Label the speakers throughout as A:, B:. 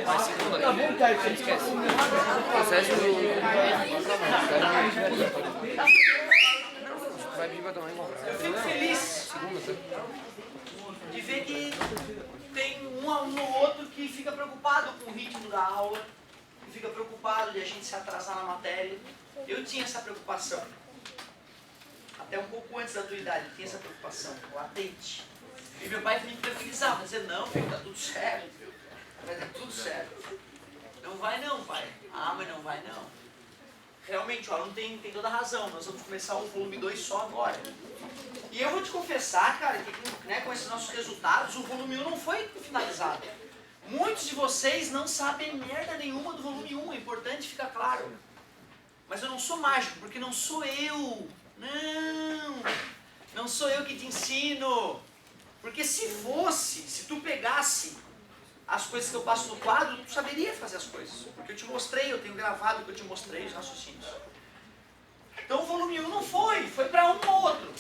A: Mas segunda aqui, esquece. Processo vai vir pra tomar igual.
B: Eu fico feliz de ver que tem um aluno ou outro que fica preocupado com o ritmo da aula, que fica preocupado de a gente se atrasar na matéria. Eu tinha essa preocupação. Até um pouco antes da tua idade, eu tinha essa preocupação, latente. E meu pai me tranquilizava, dizendo, não, filho, tá tudo certo, filho. Vai dar tudo certo. Não vai não, pai. Ah, mas não vai não. Realmente, o aluno tem toda a razão. Nós vamos começar o volume 2 só agora. E eu vou te confessar, cara, que né, com esses nossos resultados, o volume 1 não foi finalizado. Muitos de vocês não sabem merda nenhuma do volume 1, é importante ficar claro. Mas eu não sou mágico, porque não sou eu. Não sou eu que te ensino. Porque se fosse, se tu pegasse as coisas que eu passo no quadro, tu saberia fazer as coisas. Porque eu te mostrei, eu tenho gravado o que eu te mostrei, os raciocínios. Então o volume 1 não foi para um ou outro.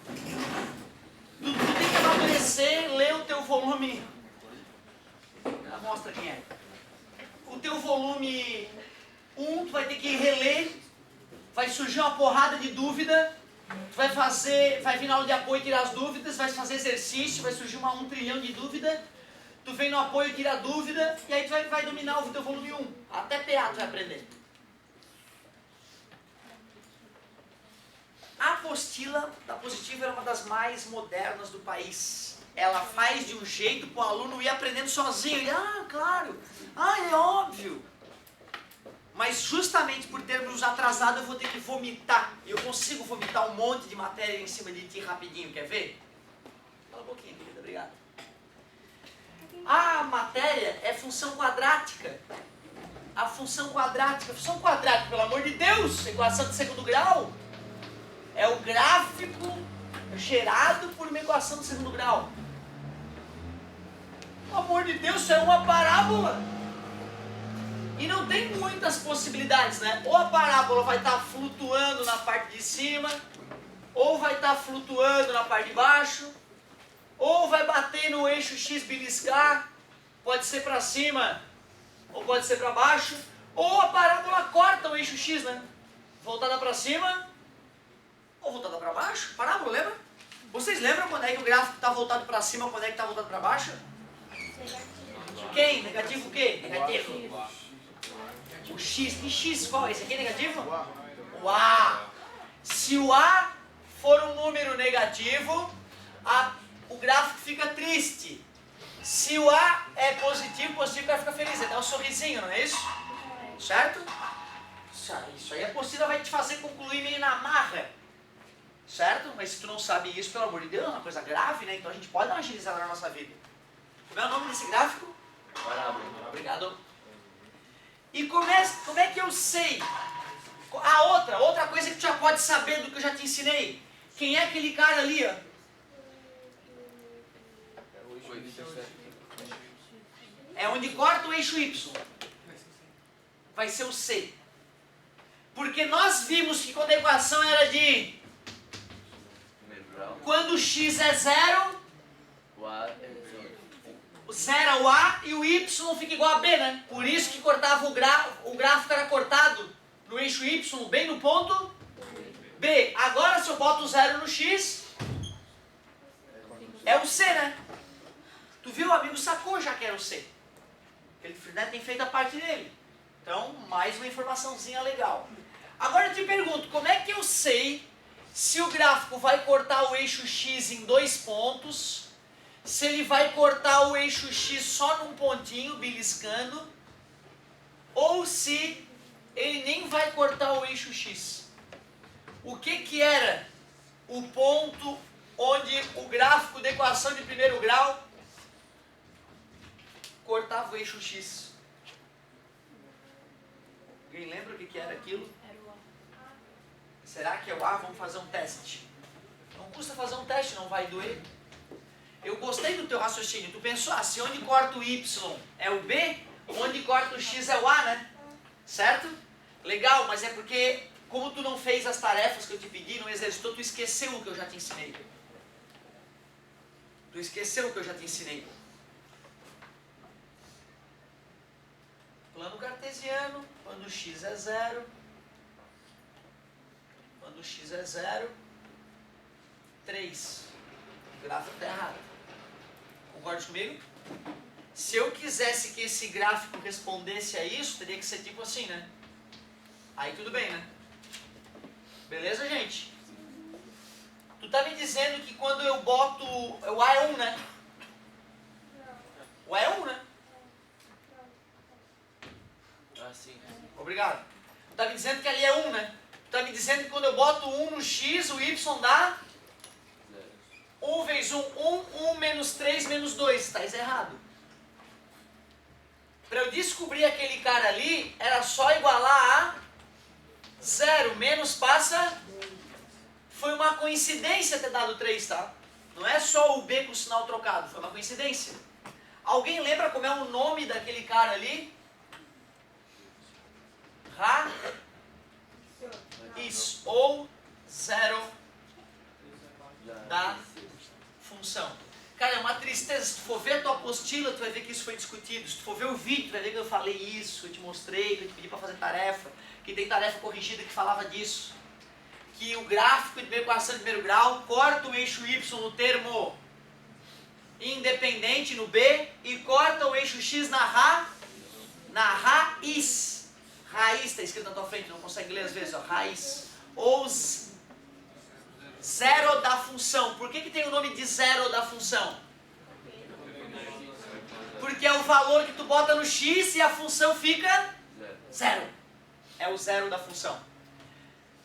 B: Tu tem que amadurecer, ler o teu volume. Mostra quem é. O teu volume 1, tu vai ter que reler, vai surgir uma porrada de dúvida, tu vai vir na aula de apoio tirar as dúvidas, vai fazer exercício, vai surgir um trilhão de dúvida, tu vem no apoio tira a dúvida, e aí tu vai dominar o teu volume 1. Até PA tu vai aprender. A apostila da Positiva é uma das mais modernas do país. Ela faz de um jeito para o aluno ir aprendendo sozinho. Ele, claro, é óbvio. Mas justamente por termos atrasado eu vou ter que vomitar. Eu consigo vomitar um monte de matéria em cima de ti rapidinho, quer ver? Fala um pouquinho, querida, obrigado. A matéria é função quadrática. A função quadrática, pelo amor de Deus, equação de segundo grau, é o gráfico gerado por uma equação de segundo grau. Pelo amor de Deus, isso é uma parábola. E não tem muitas possibilidades, né? Ou a parábola vai estar flutuando na parte de cima, ou vai estar flutuando na parte de baixo, ou vai bater no eixo X beliscar, pode ser para cima, ou pode ser para baixo, ou a parábola corta o eixo X, né? Voltada para cima, ou voltada para baixo. Parábola, lembra? Vocês lembram quando é que o gráfico está voltado para cima, quando é que está voltado para baixo? Quem? Negativo o quê? Negativo. O X. E X qual? Esse aqui é negativo? O A. Se o A for um número negativo, o gráfico fica triste. Se o A é positivo, vai ficar feliz. Ele dá um sorrisinho, não é isso? Certo? Isso aí a apostila vai te fazer concluir meio na marra. Certo? Mas se tu não sabe isso, pelo amor de Deus, é uma coisa grave, né? Então a gente pode dar uma agilizada na nossa vida. Como é o nome desse gráfico? Parábola. Obrigado. E como é que eu sei? Outra coisa que tu já pode saber do que eu já te ensinei. Quem é aquele cara ali, ó? É onde corta o eixo Y. Vai ser o C. Porque nós vimos que quando a equação era de... Quando o X é 0, o 0 é o A e o Y fica igual a B, né? Por isso que cortava o gráfico era cortado no eixo Y, bem no ponto B. Agora se eu boto o 0 no X, é o C, né? Tu viu, o amigo sacou já que era o C. Ele tem feito a parte dele. Então, mais uma informaçãozinha legal. Agora eu te pergunto, como é que eu sei se o gráfico vai cortar o eixo X em 2 pontos, se ele vai cortar o eixo X só num pontinho, beliscando, ou se ele nem vai cortar o eixo X? O que era o ponto onde o gráfico da equação de primeiro grau cortava o eixo X? Alguém lembra o que era aquilo? Será que é o A? Vamos fazer um teste. Não custa fazer um teste, não vai doer. Eu gostei do teu raciocínio. Tu pensou, se onde corta o Y é o B, onde corta o X é o A, né? Certo? Legal, mas é porque, como tu não fez as tarefas que eu te pedi, não exercitou, tu esqueceu o que eu já te ensinei. Tu esqueceu o que eu já te ensinei. cartesiano, quando x é zero, quando x é zero, 3. O gráfico está errado. Concorda comigo? Se eu quisesse que esse gráfico respondesse a isso, teria que ser tipo assim, né? Aí tudo bem, né? Beleza, gente? Tu tá me dizendo que quando eu boto... O A é 1, né? O A é 1, né?
A: Ah, sim.
B: Obrigado. Tu tá me dizendo que ali é 1, né? Tu tá me dizendo que quando eu boto 1 no x, o y dá 1 vezes 1, 1 menos 3 menos 2. Está errado. Para eu descobrir aquele cara ali, era só igualar a 0. Menos passa... Foi uma coincidência ter dado 3, tá? Não é só o B com o sinal trocado, foi uma coincidência. Alguém lembra como é o nome daquele cara ali? Isso, ou 0 da função. Cara, é uma tristeza. Se tu for ver a tua apostila, tu vai ver que isso foi discutido. Se tu for ver o vídeo, tu vai ver que eu falei isso, eu te mostrei, que eu te pedi para fazer tarefa, que tem tarefa corrigida que falava disso. Que o gráfico de uma equação de primeiro grau corta o eixo y no termo independente no B e corta o eixo x na raiz. Raiz está escrito na tua frente, não consegue ler às vezes, ó, raiz. Ou 0 da função. Por que tem o nome de 0 da função? Porque é o valor que tu bota no x e a função fica 0. É o 0 da função.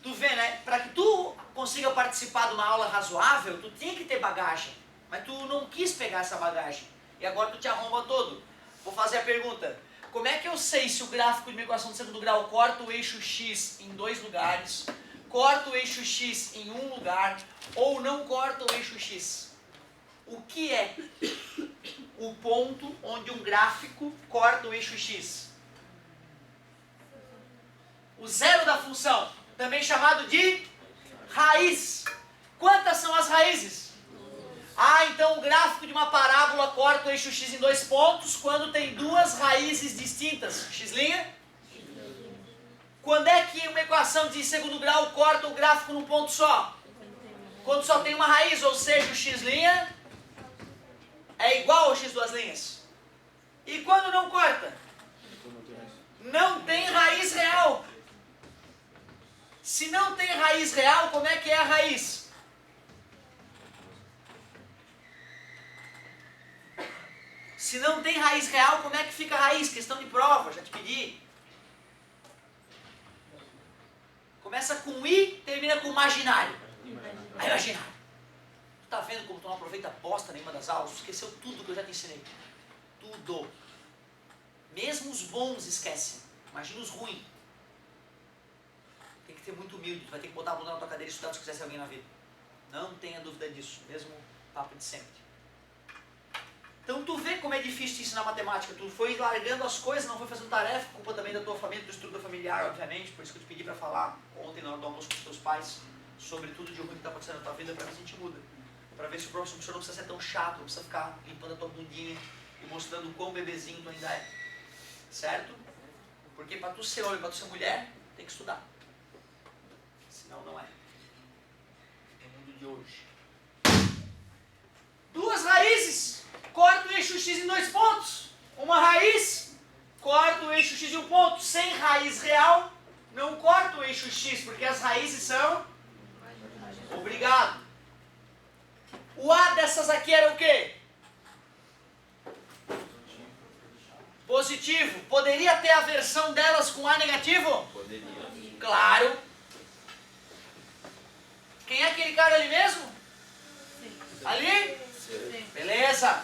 B: Tu vê, né? Para que tu consiga participar de uma aula razoável, tu tinha que ter bagagem. Mas tu não quis pegar essa bagagem. E agora tu te arromba todo. Vou fazer a pergunta. Como é que eu sei se o gráfico de uma equação de segundo grau corta o eixo x em 2 lugares, corta o eixo x em 1 lugar, ou não corta o eixo x? O que é o ponto onde um gráfico corta o eixo x? O 0 da função. Também chamado de raiz. Quantas são as raízes? Ah, então o gráfico de uma parábola corta o eixo x em 2 pontos quando tem 2 raízes distintas. X'? Quando é que uma equação de segundo grau corta o gráfico num ponto só? Quando só tem uma raiz, ou seja, o x' é igual ao x duas linhas. E quando não corta? Não tem raiz real. Se não tem raiz real, como é que é a raiz? Se não tem raiz real, como é que fica a raiz? Questão de prova, já te pedi. Começa com I, termina com imaginário. Aí imaginário. Tu tá vendo como tu não aproveita bosta nenhuma das aulas? Tu esqueceu tudo que eu já te ensinei. Tudo. Mesmo os bons esquecem. Imagina os ruins. Tem que ser muito humilde, tu vai ter que botar a bunda na tua cadeira e estudar se quiser ser alguém na vida. Não tenha dúvida disso, mesmo papo de sempre. Então tu vê como é difícil te ensinar matemática, tu foi largando as coisas, não foi fazendo tarefa, culpa também da tua família, do estrutura familiar, obviamente, por isso que eu te pedi para falar ontem na hora do almoço com os teus pais, sobre tudo de ruim que está acontecendo na tua vida, para ver se a gente muda. Para ver se o próximo professor não precisa ser tão chato, não precisa ficar limpando a tua bundinha e mostrando o quão bebezinho tu ainda é. Certo? Porque para tu ser homem, para tu ser mulher, tem que estudar. Senão não é. É o mundo de hoje. 2 raízes. Corta o eixo x em 2 pontos. Uma raiz. Corta o eixo x em 1 ponto. Sem raiz real, não corta o eixo x, porque as raízes são... Obrigado. O A dessas aqui era o quê? Positivo. Poderia ter a versão delas com A negativo?
A: Poderia.
B: Claro. Quem é aquele cara ali mesmo? Sim. Ali? Sim. Beleza.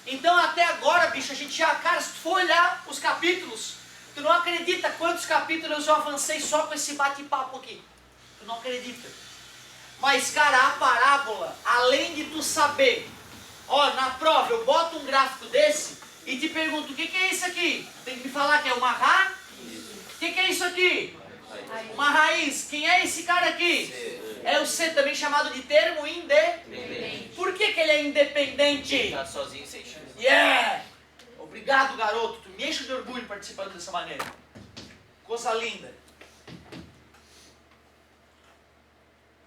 B: Então até agora, bicho, a gente já... Cara, se tu for olhar os capítulos, tu não acredita quantos capítulos eu avancei só com esse bate-papo aqui. Tu não acredita. Mas, cara, a parábola, além de tu saber... Ó, na prova eu boto um gráfico desse e te pergunto, o que é isso aqui? Tem que me falar que é uma raiz? O que é isso aqui? Uma raiz. Quem é esse cara aqui? É o C, também chamado de termo independente. Por que ele é independente?
A: Ele tá sozinho sem chance.
B: Yeah! Obrigado, garoto. Tu me enche de orgulho participando dessa maneira. Coisa linda.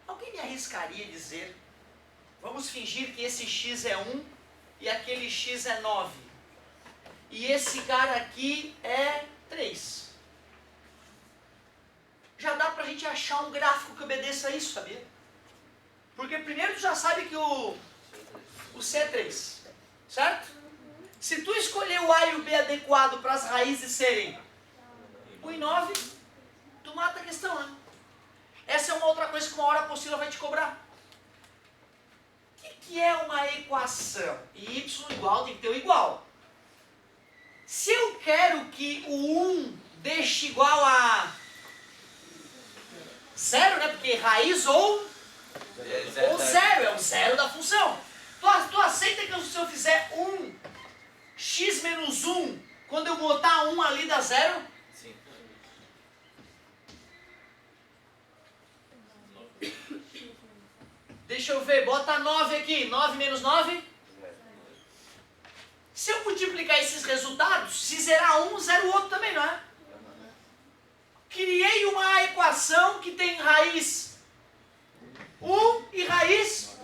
B: Alguém me arriscaria dizer, vamos fingir que esse x é 1 e aquele x é 9. E esse cara aqui é 3. Já dá pra gente achar um gráfico que obedeça a isso, sabia? Porque primeiro tu já sabe que o C é 3, certo? Se tu escolher o A e o B adequado para as raízes serem 1 e 9, tu mata a questão, né? Essa é uma outra coisa que uma hora a apostila vai te cobrar. O que é uma equação? Y igual tem que ter o igual. Se eu quero que o 1 deixe igual a 0, né? Porque raiz ou 0, é o zero da função. Tu aceita que se eu fizer 1x menos 1, quando eu botar 1 ali dá 0?
A: Sim.
B: Deixa eu ver, bota 9 aqui. 9 menos 9? Se eu multiplicar esses resultados, se zerar um, zera o outro também, não é? Criei uma equação que tem raiz 1 e raiz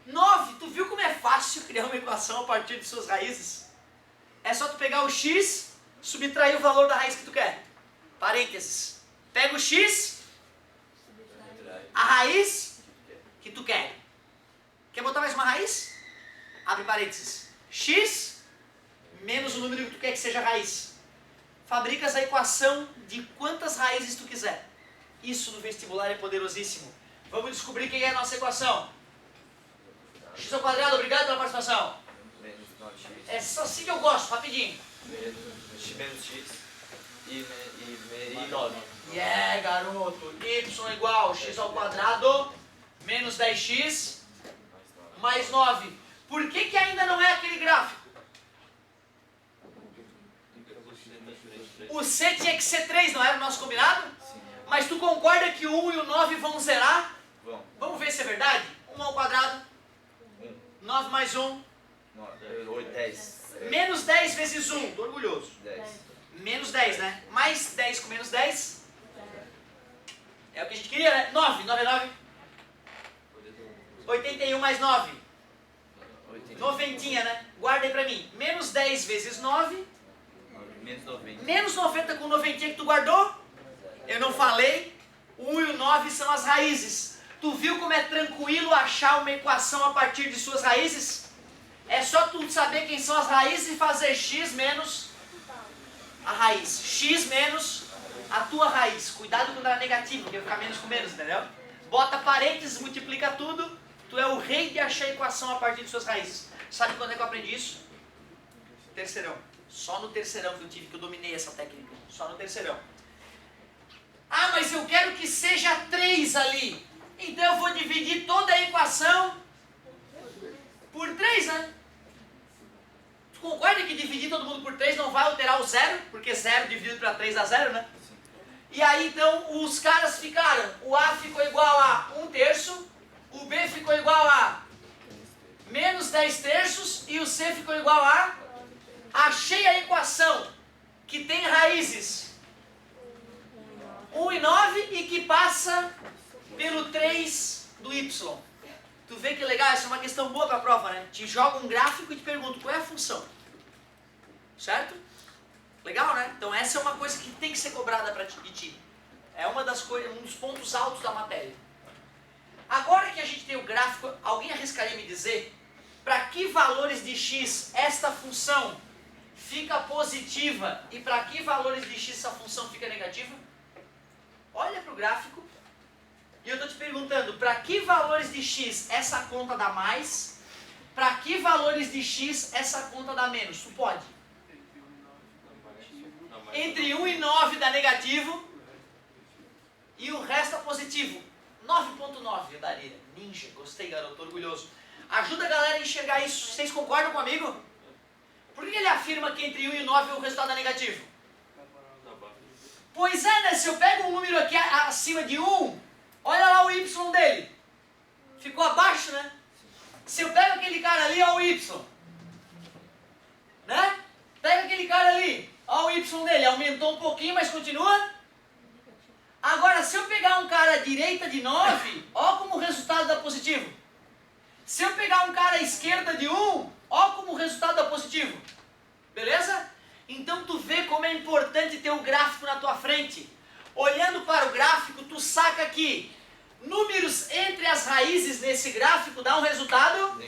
B: 9. Tu viu como é fácil criar uma equação a partir de suas raízes? É só tu pegar o x, subtrair o valor da raiz que tu quer. Parênteses. Pega o x, a raiz que tu quer. Quer botar mais uma raiz? Abre parênteses. X menos o número que tu quer que seja raiz. Fabricas a equação de quantas raízes tu quiser. Isso no vestibular é poderosíssimo. Vamos descobrir quem é a nossa equação. X ao quadrado, obrigado pela participação.
A: Menos 9x.
B: É só assim que eu gosto, rapidinho.
A: Menos x e 9.
B: Yeah, garoto. Y igual x ao quadrado menos 10x mais 9. Por que ainda não é aquele gráfico? O C tinha que ser 3, não era o nosso combinado?
A: Sim.
B: Mas tu concorda que o 1 e o 9 vão zerar?
A: Vão.
B: Vamos ver se é verdade? 1 ao quadrado,
A: 1.
B: 9 mais 1,
A: 8, 10.
B: menos 10 vezes 1, tô orgulhoso.
A: 10.
B: Menos 10, né? Mais 10 com menos 10. É o que a gente queria, né? 9, 9 é 9. 81 mais 9. Noventinha, né? Guarda aí pra mim. Menos 10 vezes 9.
A: Menos 90.
B: Menos 90 com noventinha que tu guardou. Eu não falei. O 1 e o 9 são as raízes. Tu viu como é tranquilo achar uma equação a partir de suas raízes? É só tu saber quem são as raízes e fazer x menos a raiz. X menos a tua raiz. Cuidado quando era negativo, porque vai ficar menos com menos, entendeu? Bota parênteses, multiplica tudo. Tu é o rei de achar a equação a partir de suas raízes. Sabe quando é que eu aprendi isso? Terceirão. Só no terceirão que eu dominei essa técnica. Só no terceirão. Ah, mas eu quero que seja 3 ali. Então eu vou dividir toda a equação por 3, né? Tu concorda que dividir todo mundo por 3 não vai alterar o zero? Porque 0 dividido para 3 dá 0, né? E aí então os caras ficaram. O A ficou igual a 1/3. O B ficou igual a menos 10 terços. E o C ficou igual a... Achei a equação que tem raízes 1 e 9 e que passa pelo 3 do Y. Tu vê que legal? Essa é uma questão boa para a prova, né? Te joga um gráfico e te pergunta qual é a função. Certo? Legal, né? Então essa é uma coisa que tem que ser cobrada de ti. É uma das coisas, um dos pontos altos da matéria. Agora que a gente tem o gráfico, alguém arriscaria me dizer para que valores de x esta função fica positiva e para que valores de x essa função fica negativa? Olha para o gráfico e eu estou te perguntando, para que valores de x essa conta dá mais? Para que valores de x essa conta dá menos? Tu pode. Entre 1 e 9 dá negativo e o resto é positivo. 9.9 eu daria. Ninja, gostei, garoto, orgulhoso. Ajuda a galera a enxergar isso. Vocês concordam comigo? Por que ele afirma que entre 1 e 9 o resultado é negativo? Pois é, né? Se eu pego um número aqui acima de 1, olha lá o y dele. Ficou abaixo, né? Se eu pego aquele cara ali, olha o y. Né? Pega aquele cara ali, olha o Y dele, aumentou um pouquinho, mas continua. Agora, se eu pegar um cara à direita de 9, olha como o resultado dá positivo. Se eu pegar um cara à esquerda de 1, olha como o resultado dá positivo. Beleza? Então tu vê como é importante ter um gráfico na tua frente. Olhando para o gráfico, tu saca que números entre as raízes nesse gráfico dá um resultado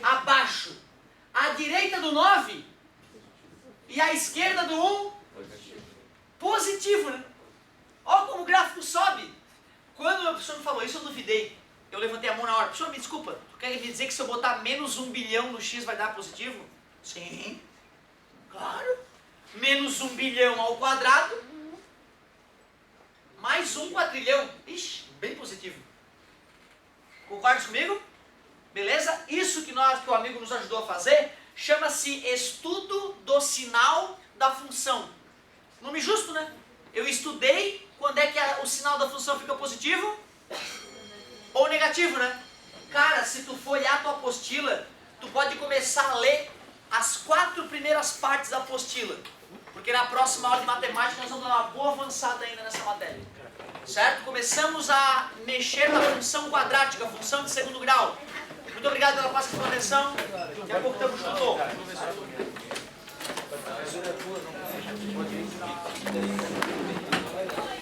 B: abaixo. À direita do 9 e à esquerda do 1, positivo, né? Olha como o gráfico sobe. Quando o professor me falou isso, eu duvidei. Eu levantei a mão na hora. Professor, me desculpa, tu quer me dizer que se eu botar menos 1 bilhão no X vai dar positivo? Sim, claro. Menos 1 bilhão ao quadrado, mais 1 quadrilhão. Ixi, bem positivo. Concorda comigo? Beleza? Isso que o amigo nos ajudou a fazer chama-se estudo do sinal da função. Nome justo, né? Eu estudei quando é que o sinal da função fica positivo ou negativo, né? Cara, se tu for olhar a tua apostila, tu pode começar a ler as 4 primeiras partes da apostila. Porque na próxima aula de matemática nós vamos dar uma boa avançada ainda nessa matéria. Certo? Começamos a mexer na função quadrática, função de segundo grau. Muito obrigado pela paciência e pela atenção. Daqui a pouco estamos juntos.